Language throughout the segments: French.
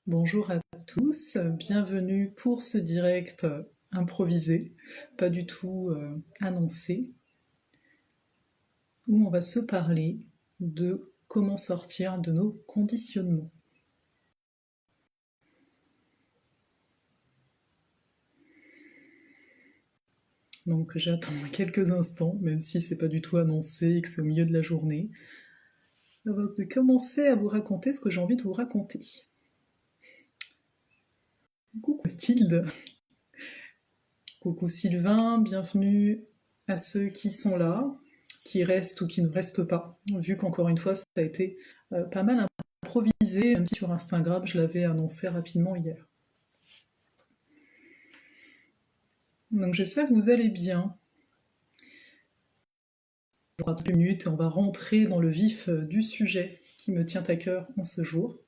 Bonjour à tous, bienvenue pour ce direct improvisé, pas du tout annoncé, où on va se parler de comment sortir de nos conditionnements. Donc j'attends quelques instants, même si c'est pas du tout annoncé et que c'est au milieu de la journée, avant de commencer à vous raconter ce que j'ai envie de vous raconter. Coucou Mathilde, coucou Sylvain, bienvenue à ceux qui sont là, qui restent ou qui ne restent pas, vu qu'encore une fois ça a été pas mal improvisé, même si sur Instagram je l'avais annoncé rapidement hier. Donc j'espère que vous allez bien. On aura 2 minutes et on va rentrer dans le vif du sujet qui me tient à cœur en ce jour.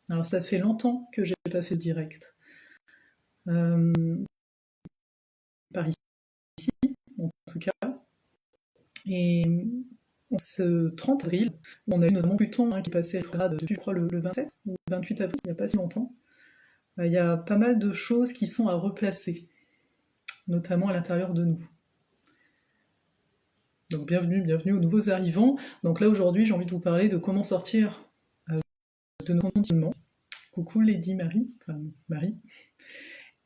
Alors ça fait longtemps que j'ai pas fait de direct. Par ici, en tout cas. Et ce 30 avril, on a eu notamment Pluton qui est passé rétrograde depuis, je crois, le 27 ou le 28 avril, il n'y a pas si longtemps. Il y a pas mal de choses qui sont à replacer, notamment à l'intérieur de nous. Donc bienvenue aux nouveaux arrivants. Donc là aujourd'hui j'ai envie de vous parler de comment sortir de nos conditionnements. Coucou Lady Marie, enfin Marie.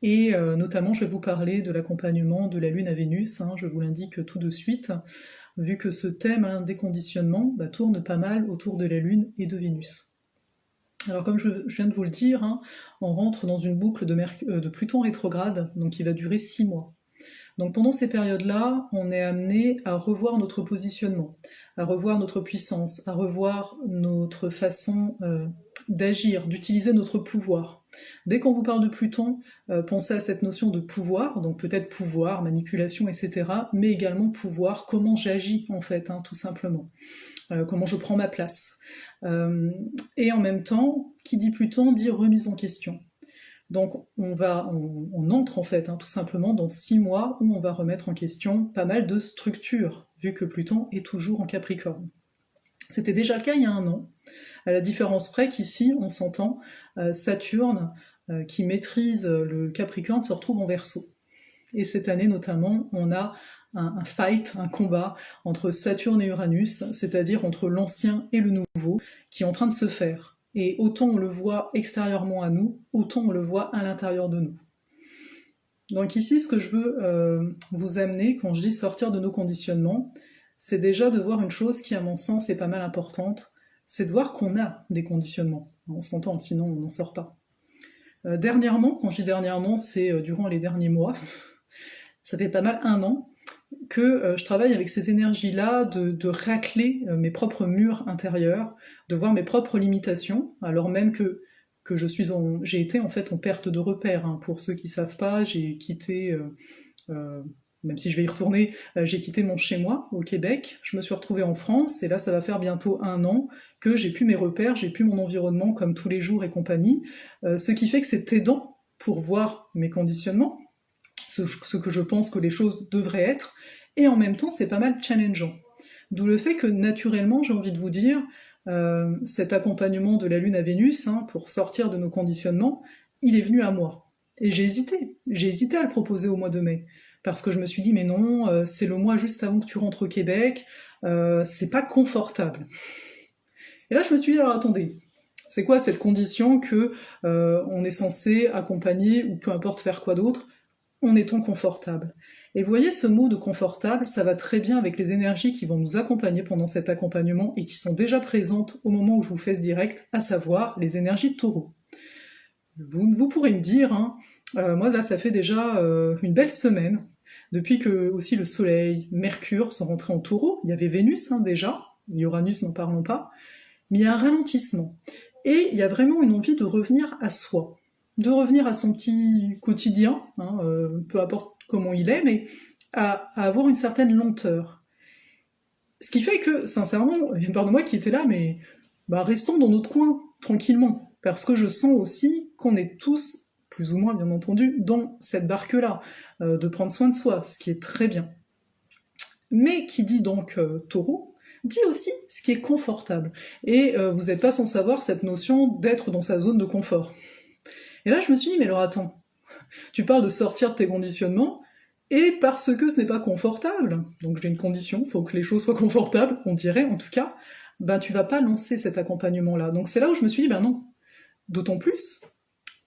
Et notamment je vais vous parler de l'accompagnement de la Lune à Vénus, je vous l'indique tout de suite, vu que ce thème des conditionnements tourne pas mal autour de la Lune et de Vénus. Alors comme je viens de vous le dire, on rentre dans une boucle de Pluton rétrograde, donc qui va durer 6 mois. Donc pendant ces périodes-là, on est amené à revoir notre positionnement, à revoir notre puissance, à revoir notre façon d'agir, d'utiliser notre pouvoir. Dès qu'on vous parle de Pluton, pensez à cette notion de pouvoir, donc peut-être pouvoir, manipulation, etc., mais également pouvoir, comment j'agis en fait, tout simplement. Comment je prends ma place. Et en même temps, qui dit Pluton dit remise en question. Donc on entre en fait tout simplement dans 6 mois où on va remettre en question pas mal de structures, vu que Pluton est toujours en Capricorne. C'était déjà le cas il y a 1 an, à la différence près qu'ici on s'entend Saturne qui maîtrise le Capricorne se retrouve en Verseau. Et cette année notamment on a un fight, un combat entre Saturne et Uranus, c'est-à-dire entre l'ancien et le nouveau, qui est en train de se faire. Et autant on le voit extérieurement à nous, autant on le voit à l'intérieur de nous. Donc ici, ce que je veux vous amener, quand je dis sortir de nos conditionnements, c'est déjà de voir une chose qui, à mon sens, est pas mal importante, c'est de voir qu'on a des conditionnements. On s'entend, sinon on n'en sort pas. Dernièrement, quand je dis dernièrement, c'est durant les derniers mois, ça fait pas mal 1 an, que je travaille avec ces énergies-là, de racler mes propres murs intérieurs, de voir mes propres limitations, alors même que j'ai été en fait en perte de repères. Pour ceux qui savent pas, j'ai quitté, même si je vais y retourner, j'ai quitté mon chez-moi au Québec, je me suis retrouvée en France, et là ça va faire bientôt 1 an que j'ai plus mes repères, j'ai plus mon environnement comme tous les jours et compagnie, ce qui fait que c'est aidant pour voir mes conditionnements, ce que je pense que les choses devraient être, et en même temps c'est pas mal challengeant. D'où le fait que naturellement, j'ai envie de vous dire, cet accompagnement de la Lune à Vénus, pour sortir de nos conditionnements, il est venu à moi. Et j'ai hésité à le proposer au mois de mai, parce que je me suis dit mais non, c'est le mois juste avant que tu rentres au Québec, c'est pas confortable. Et là je me suis dit alors attendez, c'est quoi cette condition que on est censé accompagner ou peu importe faire quoi d'autre en étant confortable. Et vous voyez, ce mot de confortable, ça va très bien avec les énergies qui vont nous accompagner pendant cet accompagnement et qui sont déjà présentes au moment où je vous fais ce direct, à savoir les énergies de taureau. Vous pourrez me dire, moi là ça fait déjà une belle semaine, depuis que aussi le Soleil, Mercure sont rentrés en taureau, il y avait Vénus déjà, Uranus n'en parlons pas, mais il y a un ralentissement. Et il y a vraiment une envie de revenir à soi, de revenir à son petit quotidien, peu importe comment il est, mais à avoir une certaine lenteur. Ce qui fait que, sincèrement, il y a une part de moi qui était là, mais restons dans notre coin, tranquillement, parce que je sens aussi qu'on est tous, plus ou moins bien entendu, dans cette barque-là, de prendre soin de soi, ce qui est très bien. Mais qui dit donc taureau, dit aussi ce qui est confortable. Et vous n'êtes pas sans savoir cette notion d'être dans sa zone de confort. Et là, je me suis dit, mais alors attends, tu parles de sortir de tes conditionnements, et parce que ce n'est pas confortable, donc j'ai une condition, faut que les choses soient confortables, on dirait en tout cas, ben tu vas pas lancer cet accompagnement-là. Donc c'est là où je me suis dit, ben non, d'autant plus,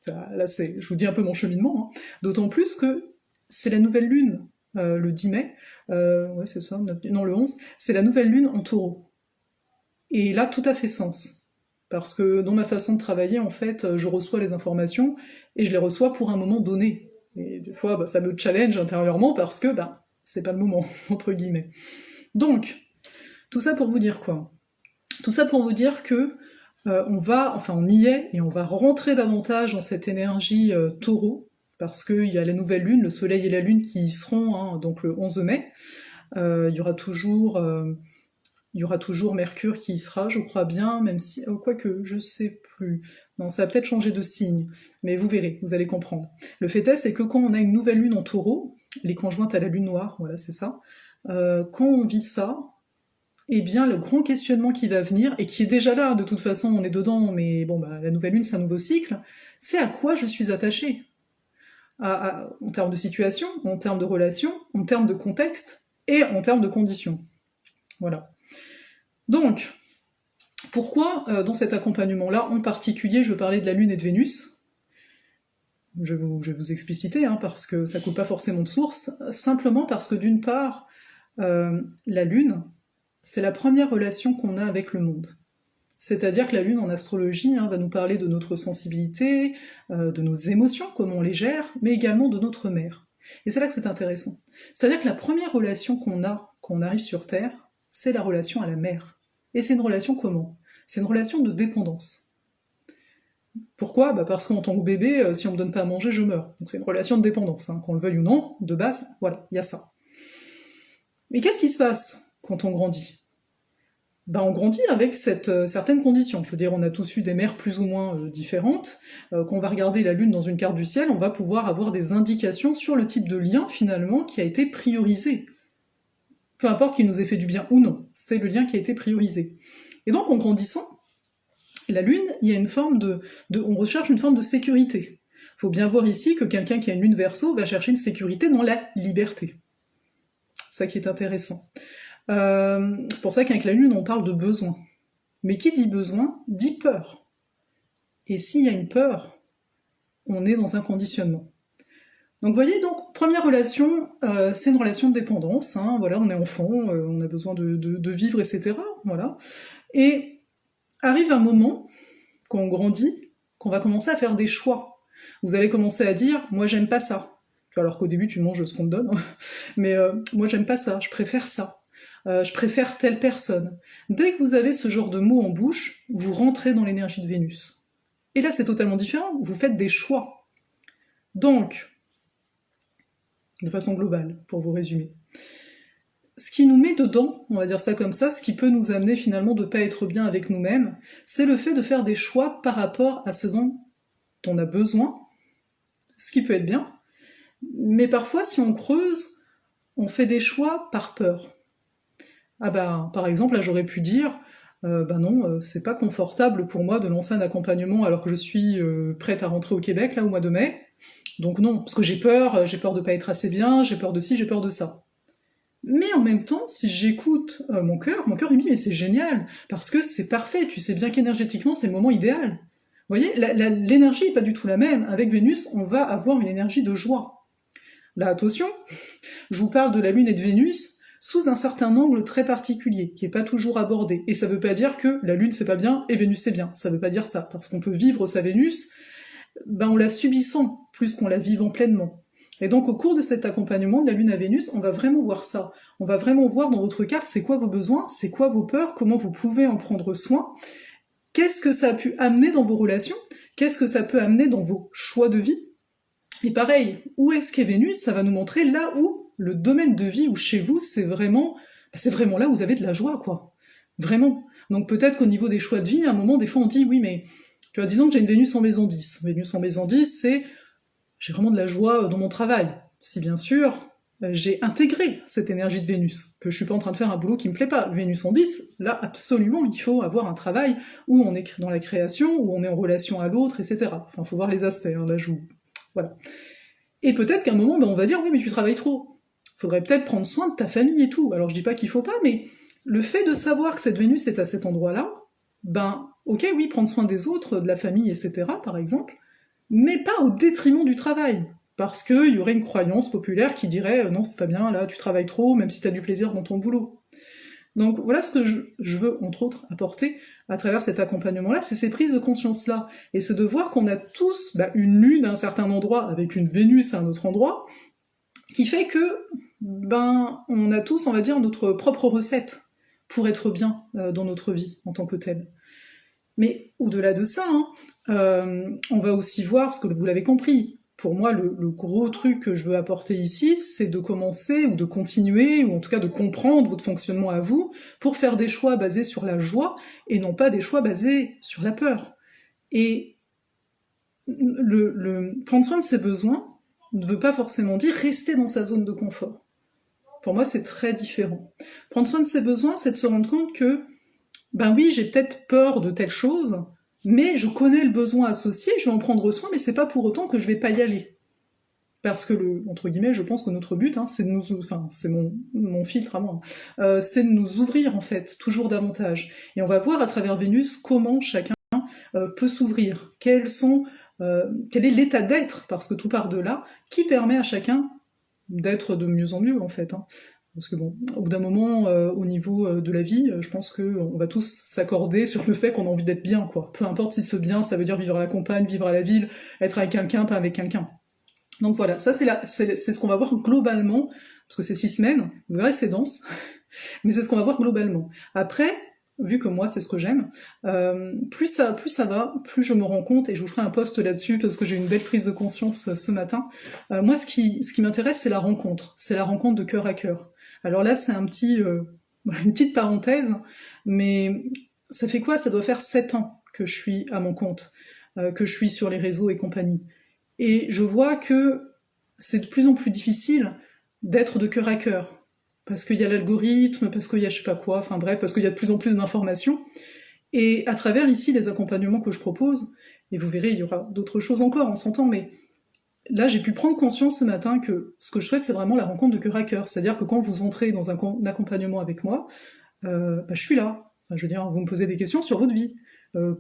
là je vous dis un peu mon cheminement, hein, d'autant plus que c'est la nouvelle lune, le 10 mai, ouais c'est ça, non le 11, c'est la nouvelle lune en taureau. Et là, tout à fait sens. Parce que dans ma façon de travailler, en fait, je reçois les informations, et je les reçois pour un moment donné. Et des fois, bah, ça me challenge intérieurement parce que, bah, c'est pas le moment, entre guillemets. Donc, tout ça pour vous dire quoi? Tout ça pour vous dire que on y est, et on va rentrer davantage dans cette énergie taureau, parce qu'il y a la nouvelle lune, le soleil et la lune qui y seront, hein, donc le 11 mai. Il y aura toujours Mercure qui y sera, je crois bien, même si... quoique, je sais plus. Non, ça va peut-être changer de signe, mais vous verrez, vous allez comprendre. Le fait est, c'est que quand on a une nouvelle lune en taureau, elle est conjointe à la lune noire, voilà, c'est ça, quand on vit ça, eh bien, le grand questionnement qui va venir, et qui est déjà là, de toute façon, on est dedans, mais bon, bah, la nouvelle lune, c'est un nouveau cycle, c'est à quoi je suis attachée en termes de situation, en termes de relation, en termes de contexte, et en termes de conditions. Voilà. Donc, pourquoi dans cet accompagnement-là, en particulier, je veux parler de la Lune et de Vénus? Je vais vous expliciter, hein, parce que ça coupe pas forcément de source, simplement parce que d'une part, la Lune, c'est la première relation qu'on a avec le monde. C'est-à-dire que la Lune en astrologie va nous parler de notre sensibilité, de nos émotions, comment on les gère, mais également de notre mère. Et c'est là que c'est intéressant. C'est-à-dire que la première relation qu'on a quand on arrive sur Terre, c'est la relation à la mère. Et c'est une relation comment? C'est une relation de dépendance. Pourquoi? Parce qu'en tant que bébé, si on me donne pas à manger, je meurs. Donc c'est une relation de dépendance, hein. Qu'on le veuille ou non, de base, voilà, il y a ça. Mais qu'est-ce qui se passe quand on grandit? On grandit avec certaines conditions. Je veux dire, on a tous eu des mères plus ou moins différentes. Quand on va regarder la Lune dans une carte du ciel, on va pouvoir avoir des indications sur le type de lien, finalement, qui a été priorisé. Peu importe qu'il nous ait fait du bien ou non, c'est le lien qui a été priorisé. Et donc, en grandissant, la Lune, il y a une forme on recherche une forme de sécurité. Il faut bien voir ici que quelqu'un qui a une Lune Verseau va chercher une sécurité dans la liberté. C'est ça qui est intéressant. C'est pour ça qu'avec la Lune, on parle de besoin. Mais qui dit besoin, dit peur. Et s'il y a une peur, on est dans un conditionnement. Donc vous voyez, donc première relation, c'est une relation de dépendance, hein, voilà, on est enfant, on a besoin de vivre, etc. Voilà. Et arrive un moment, quand on grandit, qu'on va commencer à faire des choix. Vous allez commencer à dire, moi j'aime pas ça. Alors qu'au début tu manges ce qu'on te donne, mais moi j'aime pas ça, je préfère ça. Je préfère telle personne. Dès que vous avez ce genre de mots en bouche, vous rentrez dans l'énergie de Vénus. Et là c'est totalement différent, vous faites des choix. Donc, de façon globale, pour vous résumer. Ce qui nous met dedans, on va dire ça comme ça, ce qui peut nous amener finalement de pas être bien avec nous-mêmes, c'est le fait de faire des choix par rapport à ce dont on a besoin, ce qui peut être bien, mais parfois si on creuse, on fait des choix par peur. Par exemple, là j'aurais pu dire, non, c'est pas confortable pour moi de lancer un accompagnement alors que je suis prête à rentrer au Québec, là, au mois de mai, donc non, parce que j'ai peur de pas être assez bien, j'ai peur de ci, j'ai peur de ça. Mais en même temps, si j'écoute mon cœur il me dit mais c'est génial, parce que c'est parfait, tu sais bien qu'énergétiquement c'est le moment idéal. Vous voyez, l'énergie est pas du tout la même. Avec Vénus, on va avoir une énergie de joie. Là, attention, je vous parle de la Lune et de Vénus sous un certain angle très particulier, qui est pas toujours abordé. Et ça veut pas dire que la Lune c'est pas bien et Vénus c'est bien. Ça veut pas dire ça, parce qu'on peut vivre sa Vénus, en la subissant plus qu'en la vivant pleinement. Et donc au cours de cet accompagnement de la Lune à Vénus, on va vraiment voir ça. On va vraiment voir dans votre carte c'est quoi vos besoins, c'est quoi vos peurs, comment vous pouvez en prendre soin, qu'est-ce que ça a pu amener dans vos relations, qu'est-ce que ça peut amener dans vos choix de vie. Et pareil, où est-ce qu'est Vénus? Ça va nous montrer là où le domaine de vie, où chez vous, c'est vraiment là où vous avez de la joie, quoi. Vraiment. Donc peut-être qu'au niveau des choix de vie, à un moment, des fois on dit, oui mais, tu vois, disons que j'ai une Vénus en maison 10. Vénus en maison 10, c'est j'ai vraiment de la joie dans mon travail. Si bien sûr, j'ai intégré cette énergie de Vénus, que je suis pas en train de faire un boulot qui me plaît pas. Vénus en 10, là, absolument, il faut avoir un travail où on est dans la création, où on est en relation à l'autre, etc. Enfin, faut voir les aspects, hein, là, je vous... Voilà. Et peut-être qu'à un moment, ben, on va dire, oui, mais tu travailles trop. Faudrait peut-être prendre soin de ta famille et tout. Alors, je dis pas qu'il faut pas, mais le fait de savoir que cette Vénus est à cet endroit-là, ben, ok, oui, prendre soin des autres, de la famille, etc., par exemple, mais pas au détriment du travail. Parce qu'il y aurait une croyance populaire qui dirait non, c'est pas bien, là, tu travailles trop, même si t'as du plaisir dans ton boulot. Donc voilà ce que je veux, entre autres, apporter à travers cet accompagnement-là, c'est ces prises de conscience-là. Et c'est de voir qu'on a tous une lune à un certain endroit, avec une Vénus à un autre endroit, qui fait que, on a tous, on va dire, notre propre recette pour être bien dans notre vie, en tant que telle. Mais au-delà de ça, on va aussi voir, parce que vous l'avez compris, pour moi, le gros truc que je veux apporter ici, c'est de commencer, ou de continuer, ou en tout cas de comprendre votre fonctionnement à vous, pour faire des choix basés sur la joie, et non pas des choix basés sur la peur. Et prendre soin de ses besoins ne veut pas forcément dire rester dans sa zone de confort. Pour moi, c'est très différent. Prendre soin de ses besoins, c'est de se rendre compte que ben oui, j'ai peut-être peur de telle chose, mais je connais le besoin associé, je vais en prendre soin, mais c'est pas pour autant que je vais pas y aller. Parce que, entre guillemets, je pense que notre but, c'est de nous... Enfin, c'est mon filtre à moi, c'est de nous ouvrir, en fait, toujours davantage. Et on va voir à travers Vénus comment chacun peut s'ouvrir, quel est l'état d'être, parce que tout part de là, qui permet à chacun d'être de mieux en mieux, en fait. Parce que bon, au bout d'un moment, au niveau de la vie, je pense qu'on va tous s'accorder sur le fait qu'on a envie d'être bien, quoi. Peu importe si ce bien, ça veut dire vivre à la campagne, vivre à la ville, être avec quelqu'un, pas avec quelqu'un. Donc voilà, ça c'est ce qu'on va voir globalement, parce que c'est 6 semaines, vous verrez c'est dense, mais c'est ce qu'on va voir globalement. Après, vu que moi c'est ce que j'aime, plus ça va, plus je me rends compte, et je vous ferai un post là-dessus parce que j'ai eu une belle prise de conscience ce matin. Moi ce qui m'intéresse c'est la rencontre de cœur à cœur. Alors là c'est une petite parenthèse, mais ça fait quoi? Ça doit faire 7 ans que je suis à mon compte, que je suis sur les réseaux et compagnie. Et je vois que c'est de plus en plus difficile d'être de cœur à cœur. Parce qu'il y a l'algorithme, parce qu'il y a je sais pas quoi, enfin bref, parce qu'il y a de plus en plus d'informations. Et à travers ici les accompagnements que je propose, et vous verrez, il y aura d'autres choses encore, on s'entend, mais là j'ai pu prendre conscience ce matin que ce que je souhaite c'est vraiment la rencontre de cœur à cœur. C'est-à-dire que quand vous entrez dans un accompagnement avec moi, je suis là. Enfin, je veux dire, vous me posez des questions sur votre vie.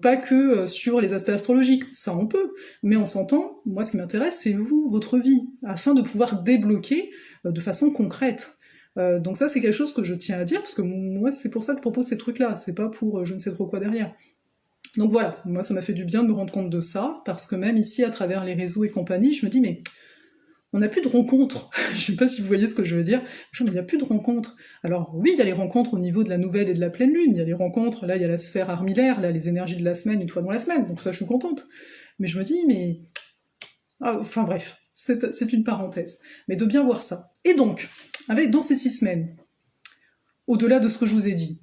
Pas que sur les aspects astrologiques, ça on peut, mais on s'entend, moi ce qui m'intéresse c'est vous, votre vie, afin de pouvoir débloquer de façon concrète. Donc ça c'est quelque chose que je tiens à dire, parce que moi c'est pour ça que je propose ces trucs-là, c'est pas pour je ne sais trop quoi derrière. Donc voilà, moi ça m'a fait du bien de me rendre compte de ça, parce que même ici à travers les réseaux et compagnie, je me dis mais on n'a plus de rencontres. Je sais pas si vous voyez ce que je veux dire. Mais il n'y a plus de rencontres. Alors oui, il y a les rencontres au niveau de la nouvelle et de la pleine lune. Il y a les rencontres, là, il y a la sphère armillaire, là, les énergies de la semaine, une fois dans la semaine. Donc ça, je suis contente. Mais je me dis, mais... enfin bref, c'est une parenthèse. Mais de bien voir ça. Et donc, dans ces 6 semaines, au-delà de ce que je vous ai dit,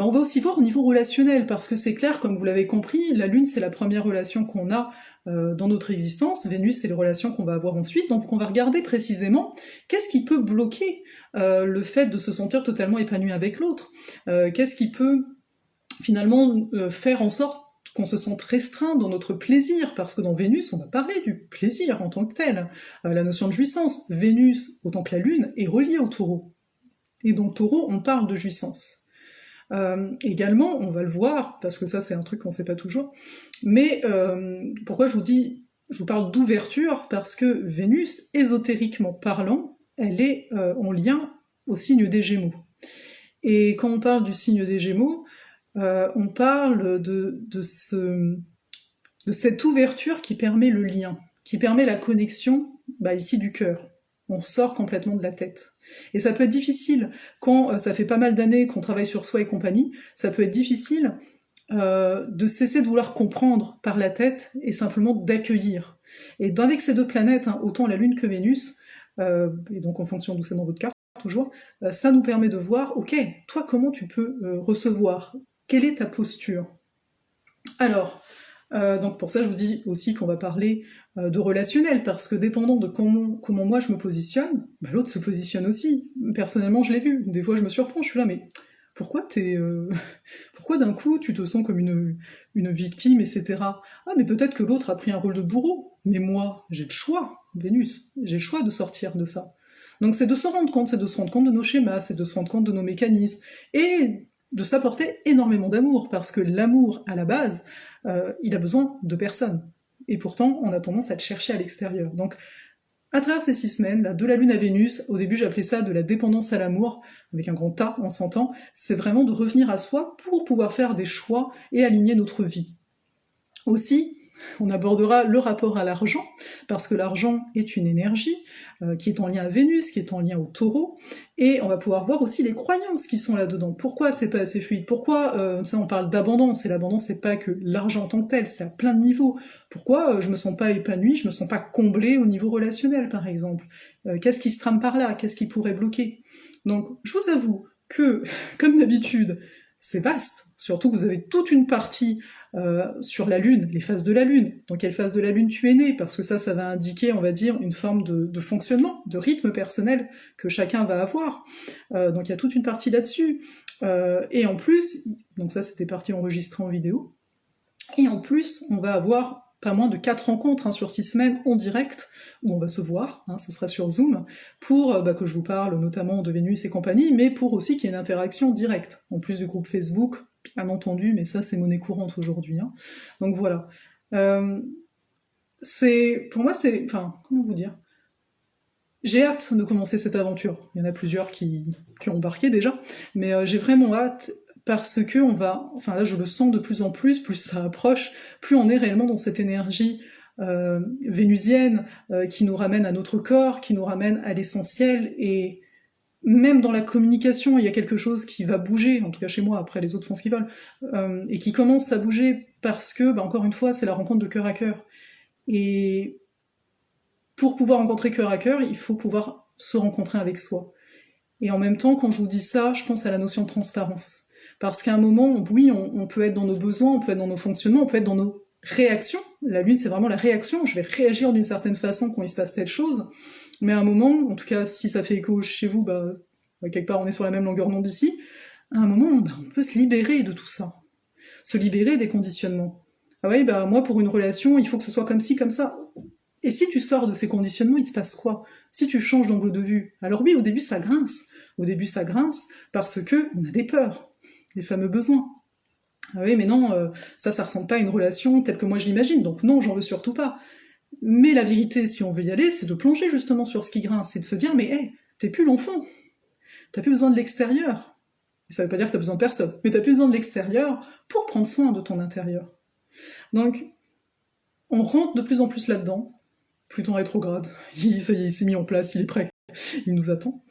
on va aussi voir au niveau relationnel, parce que c'est clair, comme vous l'avez compris, la Lune, c'est la première relation qu'on a dans notre existence, Vénus, c'est les relations qu'on va avoir ensuite, donc on va regarder précisément qu'est-ce qui peut bloquer le fait de se sentir totalement épanoui avec l'autre, qu'est-ce qui peut finalement faire en sorte qu'on se sente restreint dans notre plaisir, parce que dans Vénus, on va parler du plaisir en tant que tel, la notion de jouissance. Vénus, autant que la Lune, est reliée au Taureau. Et donc Taureau, on parle de jouissance. Également, on va le voir, parce que ça c'est un truc qu'on sait pas toujours, mais pourquoi je vous parle d'ouverture, parce que Vénus, ésotériquement parlant, elle est en lien au signe des Gémeaux. Et quand on parle du signe des Gémeaux, on parle de cette ouverture qui permet le lien, qui permet la connexion, ici du cœur. On sort complètement de la tête. Et ça peut être difficile, quand ça fait pas mal d'années qu'on travaille sur soi et compagnie, ça peut être difficile de cesser de vouloir comprendre par la tête et simplement d'accueillir. Et avec ces deux planètes, autant la Lune que Vénus, et donc en fonction d'où c'est dans votre carte, toujours, ça nous permet de voir, ok, toi comment tu peux recevoir? Quelle est ta posture? Alors, Donc pour ça, je vous dis aussi qu'on va parler de relationnel, parce que dépendant de comment moi je me positionne, bah, l'autre se positionne aussi. Personnellement, je l'ai vu. Des fois, je me surprends, je suis là, mais pourquoi pourquoi d'un coup tu te sens comme une victime, etc. Ah, mais peut-être que l'autre a pris un rôle de bourreau. Mais moi, j'ai le choix, Vénus, j'ai le choix de sortir de ça. Donc c'est de se rendre compte, c'est de se rendre compte de nos schémas, c'est de se rendre compte de nos mécanismes, et de s'apporter énormément d'amour, parce que l'amour, à la base, il a besoin de personne. Et pourtant, on a tendance à le chercher à l'extérieur. Donc, à travers ces 6 semaines, là, de la Lune à Vénus, au début j'appelais ça de la dépendance à l'amour, avec un grand A, on s'entend, c'est vraiment de revenir à soi pour pouvoir faire des choix et aligner notre vie. Aussi, on abordera le rapport à l'argent, parce que l'argent est une énergie qui est en lien à Vénus, qui est en lien au taureau, et on va pouvoir voir aussi les croyances qui sont là-dedans. Pourquoi c'est pas assez fluide? Pourquoi on parle d'abondance, et l'abondance c'est pas que l'argent en tant que tel, c'est à plein de niveaux. Pourquoi je me sens pas épanouie, je me sens pas comblée au niveau relationnel par exemple? Qu'est-ce qui se trame par là? Qu'est-ce qui pourrait bloquer? Donc je vous avoue que, comme d'habitude, c'est vaste, surtout que vous avez toute une partie sur la Lune, les phases de la Lune, dans quelle phase de la Lune tu es né, parce que ça va indiquer, on va dire, une forme de fonctionnement, de rythme personnel que chacun va avoir. Donc il y a toute une partie là-dessus. Et en plus, donc ça c'était partie enregistrée en vidéo, et en plus, on va avoir pas moins de 4 rencontres sur 6 semaines en direct, où on va se voir, ce sera sur Zoom, pour que je vous parle notamment de Vénus et compagnie, mais pour aussi qu'il y ait une interaction directe, en plus du groupe Facebook, bien entendu, mais ça c'est monnaie courante aujourd'hui. Donc voilà. Pour moi, enfin, comment vous dire? J'ai hâte de commencer cette aventure. Il y en a plusieurs qui ont embarqué déjà, mais j'ai vraiment hâte parce que enfin là je le sens de plus en plus ça approche, plus on est réellement dans cette énergie vénusienne qui nous ramène à notre corps, qui nous ramène à l'essentiel, et même dans la communication, il y a quelque chose qui va bouger, en tout cas chez moi, après les autres font ce qu'ils veulent, et qui commence à bouger parce que, encore une fois, c'est la rencontre de cœur à cœur. Et pour pouvoir rencontrer cœur à cœur, il faut pouvoir se rencontrer avec soi. Et en même temps, quand je vous dis ça, je pense à la notion de transparence. Parce qu'à un moment, oui, on peut être dans nos besoins, on peut être dans nos fonctionnements, on peut être dans nos réactions. La Lune, c'est vraiment la réaction. Je vais réagir d'une certaine façon quand il se passe telle chose. Mais à un moment, en tout cas, si ça fait écho chez vous, quelque part, on est sur la même longueur d'onde ici. À un moment, on peut se libérer de tout ça. Se libérer des conditionnements. Ah oui, moi, pour une relation, il faut que ce soit comme ci, comme ça. Et si tu sors de ces conditionnements, il se passe quoi? Si tu changes d'angle de vue? Alors oui, au début ça grince. Au début ça grince parce que on a des peurs, les fameux besoins. Ah oui, mais non, ça ressemble pas à une relation telle que moi je l'imagine, donc non, j'en veux surtout pas. Mais la vérité, si on veut y aller, c'est de plonger justement sur ce qui grince et de se dire, mais hé, t'es plus l'enfant. T'as plus besoin de l'extérieur. Et ça veut pas dire que t'as besoin de personne, mais t'as plus besoin de l'extérieur pour prendre soin de ton intérieur. Donc, on rentre de plus en plus là-dedans. Pluton rétrograde, ça y est, il s'est mis en place, il est prêt, il nous attend.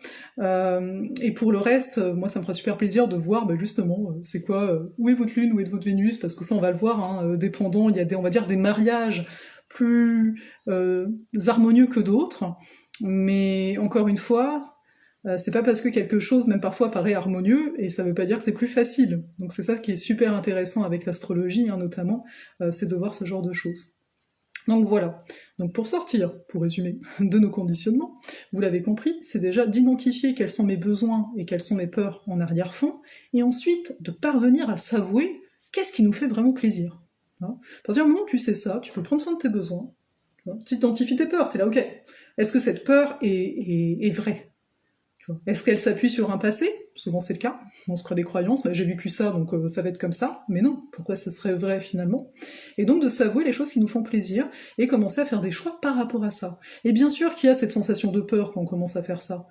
Et pour le reste, moi ça me ferait super plaisir de voir justement, c'est quoi, où est votre Lune, où est votre Vénus, parce que ça on va le voir, dépendant, il y a on va dire des mariages plus harmonieux que d'autres, mais encore une fois, c'est pas parce que quelque chose, même parfois, paraît harmonieux, et ça veut pas dire que c'est plus facile. Donc c'est ça qui est super intéressant avec l'astrologie, notamment, c'est de voir ce genre de choses. Donc voilà. Donc pour sortir, pour résumer, de nos conditionnements, vous l'avez compris, c'est déjà d'identifier quels sont mes besoins et quelles sont mes peurs en arrière-fond, et ensuite de parvenir à s'avouer qu'est-ce qui nous fait vraiment plaisir. À partir du moment où tu sais ça, tu peux prendre soin de tes besoins, tu identifies tes peurs, t'es là, ok, est-ce que cette peur est vraie? Est-ce qu'elle s'appuie sur un passé? Souvent c'est le cas, on se crée des croyances, j'ai vécu ça donc ça va être comme ça, mais non, pourquoi ce serait vrai finalement? Et donc de s'avouer les choses qui nous font plaisir, et commencer à faire des choix par rapport à ça. Et bien sûr qu'il y a cette sensation de peur quand on commence à faire ça.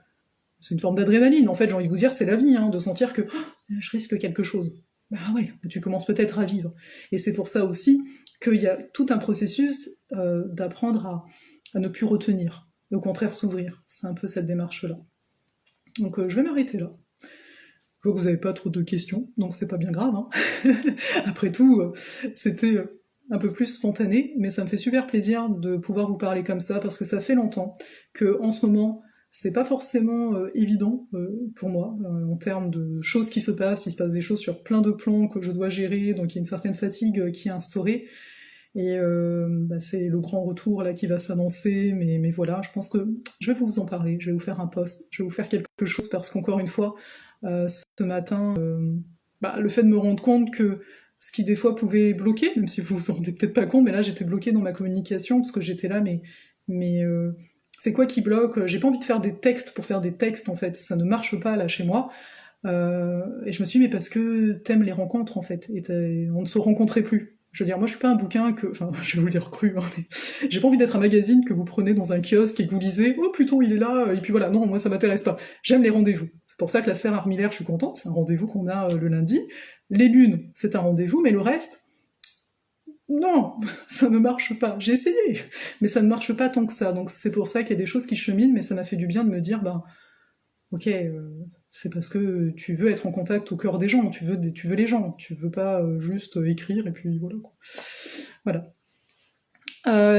C'est une forme d'adrénaline, en fait j'ai envie de vous dire, c'est la vie, de sentir que je risque quelque chose. Bah ouais, tu commences peut-être à vivre. Et c'est pour ça aussi qu'il y a tout un processus d'apprendre à ne plus retenir, et au contraire s'ouvrir. C'est un peu cette démarche-là. Donc je vais m'arrêter là. Je vois que vous n'avez pas trop de questions, donc c'est pas bien grave. Après tout, c'était un peu plus spontané, mais ça me fait super plaisir de pouvoir vous parler comme ça, parce que ça fait longtemps que, en ce moment, c'est pas forcément évident pour moi, en termes de choses qui se passent. Il se passe des choses sur plein de plans que je dois gérer, donc il y a une certaine fatigue qui est instaurée. Et bah, c'est le grand retour là qui va s'annoncer, mais voilà, je pense que je vais vous en parler, je vais vous faire un post, je vais vous faire quelque chose parce qu'encore une fois, ce matin, bah, le fait de me rendre compte que ce qui des fois pouvait bloquer, même si vous vous en rendez peut-être pas compte, mais là j'étais bloquée dans ma communication parce que j'étais là, mais c'est quoi qui bloque? J'ai pas envie de faire des textes pour faire des textes en fait, ça ne marche pas là chez moi. Et je me suis dit, mais parce que t'aimes les rencontres en fait, et on ne se rencontrait plus. Je veux dire, moi je suis pas un bouquin que, enfin je vais vous le dire cru, hein, mais j'ai pas envie d'être un magazine que vous prenez dans un kiosque et que vous lisez, oh Pluton il est là, et puis voilà, non, moi ça m'intéresse pas. J'aime les rendez-vous. C'est pour ça que la sphère armillaire, je suis contente, c'est un rendez-vous qu'on a le lundi. Les lunes, c'est un rendez-vous, mais le reste, non, ça ne marche pas. J'ai essayé, mais ça ne marche pas tant que ça. Donc c'est pour ça qu'il y a des choses qui cheminent, mais ça m'a fait du bien de me dire, ben, ok, c'est parce que tu veux être en contact au cœur des gens, tu veux les gens, tu veux pas juste écrire et puis voilà quoi. Voilà.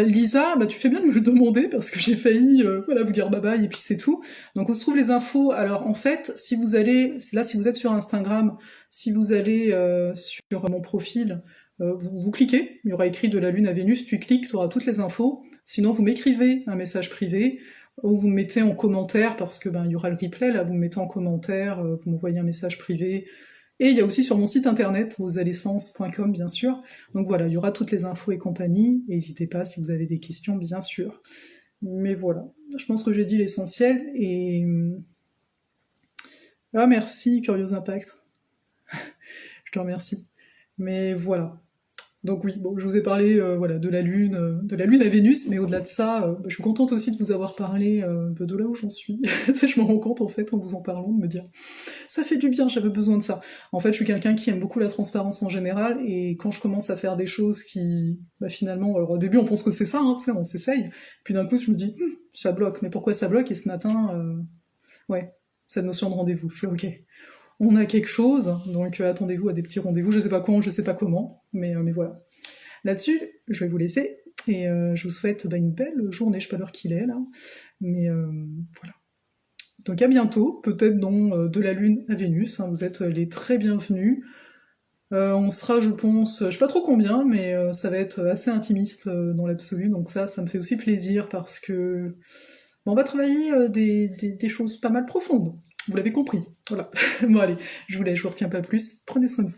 Lisa, bah tu fais bien de me le demander parce que j'ai failli voilà, vous dire bye bye et puis c'est tout. Donc on se trouve les infos. Alors en fait, si vous allez, là si vous êtes sur Instagram, si vous allez sur mon profil, vous cliquez, il y aura écrit de la Lune à Vénus, tu cliques, tu auras toutes les infos. Sinon vous m'écrivez un message privé ou vous me mettez en commentaire parce que ben il y aura le replay là, vous me mettez en commentaire, vous m'envoyez un message privé. Et il y a aussi sur mon site internet, vosallescence.com bien sûr. Donc voilà, il y aura toutes les infos et compagnie. N'hésitez pas si vous avez des questions, bien sûr. Mais voilà, je pense que j'ai dit l'essentiel. Et ah merci, Curious Impact. Je te remercie. Mais voilà. Donc oui, bon, je vous ai parlé voilà, de la Lune à Vénus, mais au-delà de ça, bah, je suis contente aussi de vous avoir parlé de là où j'en suis. Je me rends compte en fait en vous en parlant de me dire ça fait du bien, j'avais besoin de ça. En fait, je suis quelqu'un qui aime beaucoup la transparence en général, et quand je commence à faire des choses qui, bah finalement, alors au début on pense que c'est ça, hein, tu sais, on s'essaye, puis d'un coup je me dis, ça bloque, mais pourquoi ça bloque? Et ce matin, ouais, cette notion de rendez-vous, je suis ok. On a quelque chose, donc attendez-vous à des petits rendez-vous, je sais pas quand, je sais pas comment, mais voilà. Là-dessus, je vais vous laisser, et je vous souhaite bah, une belle journée, je sais pas l'heure qu'il est là, mais voilà. Donc à bientôt, peut-être dans de la Lune à Vénus, hein, vous êtes les très bienvenus. On sera, je pense, je sais pas trop combien, mais ça va être assez intimiste dans l'absolu, donc ça me fait aussi plaisir parce que bon, on va travailler des choses pas mal profondes. Vous l'avez compris. Voilà. Bon allez, je vous laisse, je vous retiens pas plus. Prenez soin de vous.